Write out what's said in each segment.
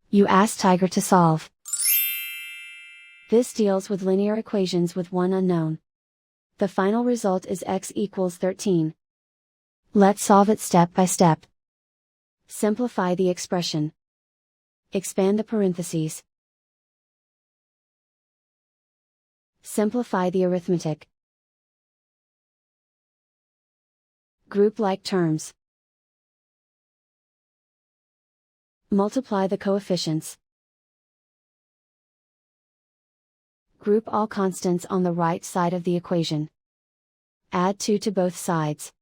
You ask Tiger to solve. This deals with linear equations with one unknown. The final result is x equals 13. Let's solve it step by step. Simplify the expression. Expand the parentheses. Simplify the arithmetic. Group like terms. Multiply the coefficients. Group all constants on the right side of the equation. Add 2 to both sides.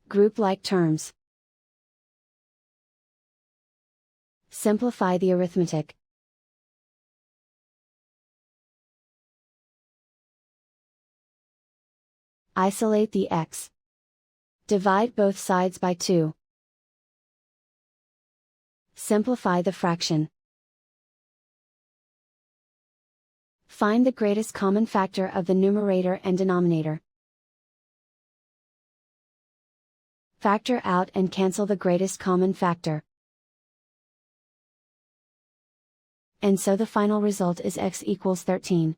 Group like terms. Simplify the arithmetic. Isolate the x. Divide both sides by 2. Simplify the fraction. Find the greatest common factor of the numerator and denominator. Factor out and cancel the greatest common factor. And so the final result is x equals 13.